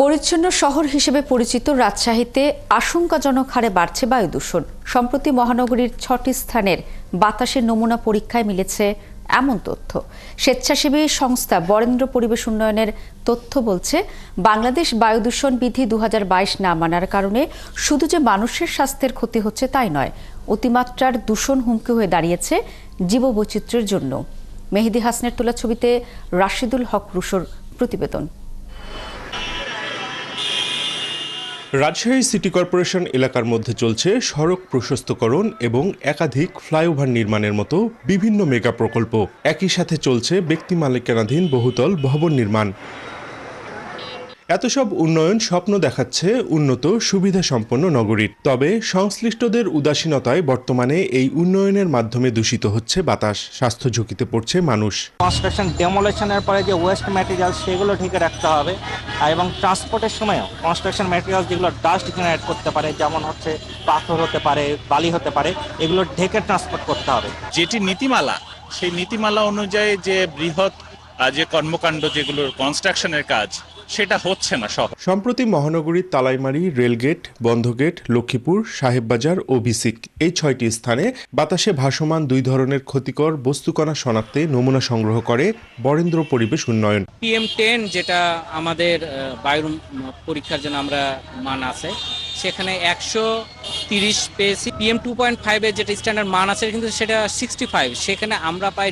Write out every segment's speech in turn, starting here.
পরিচ্ছন্ন শহর হিসেবে পরিচিত রাজশাহীতে আশঙ্কাজনক হারে বাড়ছে বায়ু দূষণ। সম্প্রতি মহানগরীর ৬টি স্থানের বাতাসের নমুনা পরীক্ষায় মিলেছে এমন তথ্য। স্বেচ্ছাসেবী সংস্থা বরেন্দ্র পরিবেশ উন্নয়নের তথ্য বলছে, বাংলাদেশ বায়ু দূষণ বিধি ২০২২ না মানার কারণে শুধু যে মানুষের স্বাস্থ্যের ক্ষতি হচ্ছে তাই নয়, অতিমাত্রার দূষণ হুমকি হয়ে দাঁড়িয়েছে জীববৈচিত্র্যের জন্য। মেহেদী হাসানের তোলা ছবিতে রাশিদুল হক রুশোর প্রতিবেদন। রাজশাহী সিটি কর্পোরেশন এলাকার মধ্যে চলছে সড়ক প্রশস্তকরণ এবং একাধিক ফ্লাইওভার নির্মাণের মতো বিভিন্ন মেগা প্রকল্প। একই সাথে চলছে ব্যক্তি মালিকানাধীন বহুতল ভবন নির্মাণ। এত সব উন্নয়ন স্বপ্ন দেখাচ্ছে উন্নত সুবিধা সম্পন্ন নগরীর। তবে সংশ্লিষ্টদের উদাসীনতায় বর্তমানে এই উন্নয়নের মাধ্যমে দূষিত হচ্ছে বাতাস, স্বাস্থ্য ঝুঁকিতে পড়ছে মানুষ। কনস্ট্রাকশন ডেমোলেশনের পরে যে ওয়েস্ট ম্যাটেরিয়াল সেগুলো ঠিক রাখতে হবে, এবং ট্রান্সপোর্টের সময়ও কনস্ট্রাকশন ম্যাটেরিয়াল যেগুলো ডাস্ট জেনারেট করতে পারে, যেমন হচ্ছে পাথর হতে পারে, বালি হতে পারে, এগুলো ঢেকে ট্রান্সপোর্ট করতে হবে। যেটি নীতিমালা, সেই নীতিমালা অনুযায়ী যে বৃহৎ যে কর্মকাণ্ড, যেগুলোর কনস্ট্রাকশনের কাজ, সেটা হচ্ছে না। সম্প্রতি মহানগরীর তালাইমারি, রেলগেট, বন্ধগেট, লক্ষ্মীপুর, সাহেববাজার ও বিসিক এই ৬টি স্থানে বাতাসে ভাসমান ২ ধরনের ক্ষতিকর বস্তুকণা শনাক্তে নমুনা সংগ্রহ করে বরেন্দ্র পরিবেশ উন্নয়ন। PM10 যেটা আমাদের বায়ুর পরীক্ষার জন্য আমরা মান আছে, সেখানে ১৩০ পেয়েছি। PM2.5 এর যেটা স্ট্যান্ডার্ড মান আছে কিন্তু সেটা 65, সেখানে আমরা পাই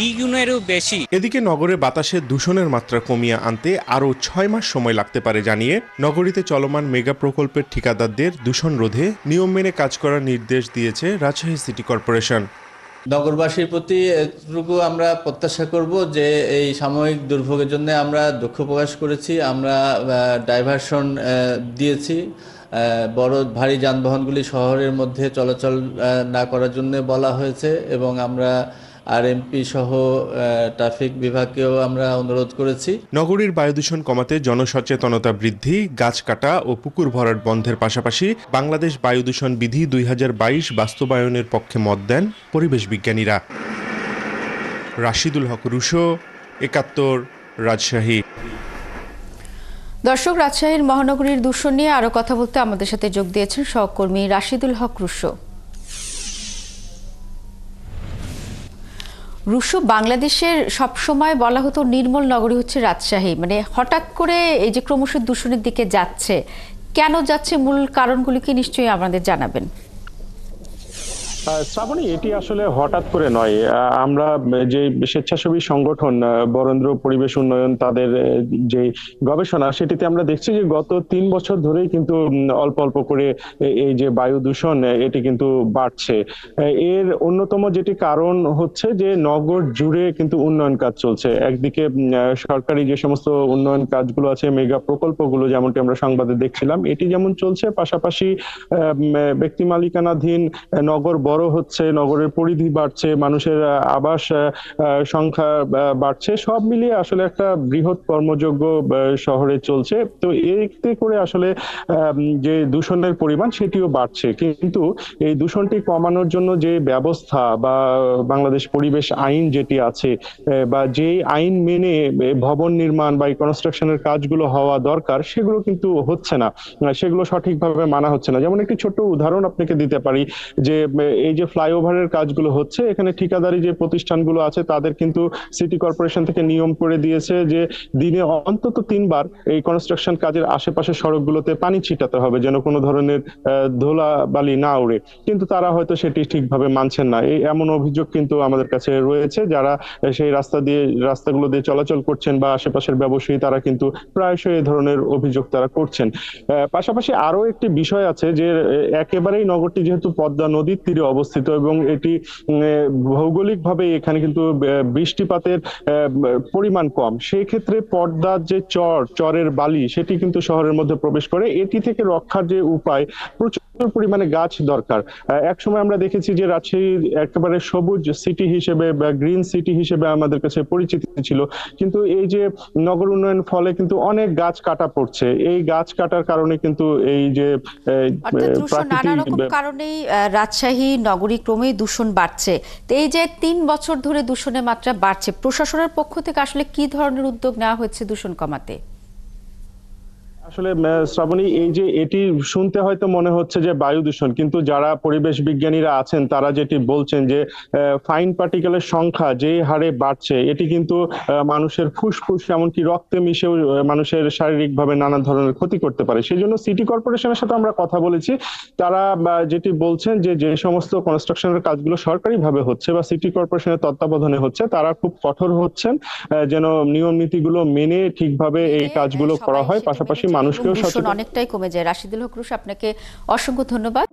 দ্বিগুণেরও বেশি। এদিকে নগরে বাতাসের দূষণের মাত্রা কমিয়ে আনতে আরও ৬ মাস সময় লাগতে পারে জানিয়ে নগরীতে চলমান মেগা প্রকল্পের ঠিকাদারদের দূষণ রোধে নিয়ম মেনে কাজ করার নির্দেশ দিয়েছে রাজশাহী সিটি কর্পোরেশন। নগরবাসীর প্রতি এতটুকু আমরা প্রত্যাশা করব যে এই সাময়িক দুর্ভোগের জন্য আমরা দুঃখ প্রকাশ করেছি। আমরা ডাইভারশন দিয়েছি, বড় ভারী যানবাহনগুলি শহরের মধ্যে চলাচল না করার জন্য বলা হয়েছে, এবং আমরা আরএমপি সহ ট্রাফিক বিভাগকেও আমরা অনুরোধ করেছি। নগরীর বায়ু দূষণ কমাতে জনসচেতনতা বৃদ্ধি, গাছ কাটা ও পুকুর ভরাট বন্ধের পাশাপাশি বাংলাদেশ বায়ু দূষণ বিধি ২০২২ বাস্তবায়নের পক্ষে মত দেন পরিবেশ বিজ্ঞানীরা। রাশিদুল হক রুশো, ৭১, রাজশাহী। দর্শক, রাজশাহীর মহানগরীর দূষণ নিয়ে আরো কথা বলতে আমাদের সাথে যোগ দিয়েছেন সহকর্মী রাশিদুল হক রুশো। রুশো, বাংলাদেশের সবসময় বলা হতো নির্মল নগরী হচ্ছে রাজশাহী, মানে হঠাৎ করে এই যে ক্রমশ দূষণের দিকে যাচ্ছে, কেন যাচ্ছে, মূল কারণগুলি কি নিশ্চয়ই আমাদের জানাবেন। শ্রাবণী, এটি আসলে হঠাৎ করে নয়। আমরা যে স্বেচ্ছাসেবী সংগঠন বরেন্দ্র পরিবেশ উন্নয়ন, তাদের যে গবেষণা, সেটিতে আমরা দেখছি যে গত ৩ বছর ধরেই কিন্তু অল্প অল্প করে এই যে বায়ু দূষণ, এটি কিন্তু বাড়ছে। এর অন্যতম যেটি কারণ হচ্ছে যে নগর জুড়ে কিন্তু উন্নয়ন কাজ চলছে। একদিকে সরকারি যে সমস্ত উন্নয়ন কাজগুলো আছে, মেগা প্রকল্পগুলো, যেমনটি আমরা সংবাদে দেখছিলাম, এটি যেমন চলছে, পাশাপাশি ব্যক্তি মালিকানাধীন নগর বড় হচ্ছে, নগরের পরিধি বাড়ছে, মানুষের আবাস সংখ্যা বাড়ছে, সব মিলিয়ে আসলে একটা বৃহৎ কর্মযোগ্য শহরে চলছে। তো এতে করে আসলে যে দূষণের পরিমাণ সেটিও বাড়ছে। কিন্তু এই দূষণটি কমানোর জন্য যে ব্যবস্থা বা বাংলাদেশ পরিবেশ আইন যেটি আছে, বা যে আইন মেনে ভবন নির্মাণ বা কনস্ট্রাকশনের কাজগুলো হওয়া দরকার, সেগুলো কিন্তু হচ্ছে না, সেগুলো সঠিকভাবে মানা হচ্ছে না। যেমন একটি ছোট্ট উদাহরণ আপনাকে দিতে পারি, যে এই যে ফ্লাইওভারের কাজগুলো হচ্ছে, এখানে ঠিকাদারি যে প্রতিষ্ঠানগুলো আছে, তাদের কিন্তু সিটি কর্পোরেশন থেকে নিয়ম করে দিয়েছে যে দিনে অন্তত ৩ বার এই কনস্ট্রাকশন কাজের আশেপাশে সড়কগুলোতে পানি ছিটাতে হবে, যেন কোনো ধরনের ধুলা বালি না উড়ে। কিন্তু তারা হয়তো সেটি ঠিকভাবে মানছেন না। এই এমন অভিযোগ কিন্তু আমাদের কাছে রয়েছে। যারা সেই রাস্তাগুলো দিয়ে চলাচল করছেন বা আশেপাশের ব্যবসায়ী, তারা কিন্তু প্রায়শই এই ধরনের অভিযোগ তারা করছেন। পাশাপাশি আরো একটি বিষয় আছে যে একেবারেই নগরটি যেহেতু পদ্মা নদীর তীরে অবস্থিত, এবং এটি ভৌগোলিকভাবে এখানে কিন্তু বৃষ্টিপাতের পরিমাণ কম, সেই ক্ষেত্রে পদ্মার যে চরের বালি, সেটি কিন্তু শহরের মধ্যে প্রবেশ করে। এটি থেকে রক্ষার যে উপায়, প্রচুর পরিমাণে গাছ দরকার। একসময় আমরা দেখেছি যে রাজশাহী একেবারে সবুজ সিটি হিসেবে বা গ্রিন সিটি হিসেবে আমাদের কাছে পরিচিতি ছিল, কিন্তু এই যে নগর উন্নয়ন ফলে কিন্তু অনেক গাছ কাটা পড়ছে। এই গাছ কাটার কারণে কিন্তু এই যে নানা রকম কারণেই রাজশাহী নগরী ক্রমেই দূষণ বাড়ছে। তো এই যে ৩ বছর ধরে দূষণের মাত্রা বাড়ছে, প্রশাসনের পক্ষ থেকে আসলে কি ধরনের উদ্যোগ নেওয়া হয়েছে দূষণ কমাতে? আসলে শ্রাবণী, এই যে এটি শুনতে হয়তো মনে হচ্ছে যে বায়ু দূষণ, কিন্তু যারা পরিবেশ বিজ্ঞানীরা আছেন তারা যেটি বলছেন যে ফাইন পার্টিকেলের সংখ্যা যে হারে বাড়ছে, এটি কিন্তু মানুষের ফুসফুস এমনকি রক্তে মিশেও মানুষের শারীরিকভাবে নানা ধরনের ক্ষতি করতে পারে। সেই জন্য সিটি কর্পোরেশনের সাথে আমরা কথা বলেছি। তারা যেটি বলছেন যে যে সমস্ত কনস্ট্রাকশনের কাজগুলো সরকারিভাবে হচ্ছে বা সিটি কর্পোরেশনের তত্ত্বাবধানে হচ্ছে, তারা খুব কঠোর হচ্ছেন যেন নিয়ম নীতিগুলো মেনে ঠিকভাবে এই কাজগুলো করা হয়, পাশাপাশি মানুষকেও দূষণ সচেতন। অনেকটাই কমে যায়। রাশিদুল হক রুশ, আপনাকে অসংখ্য ধন্যবাদ।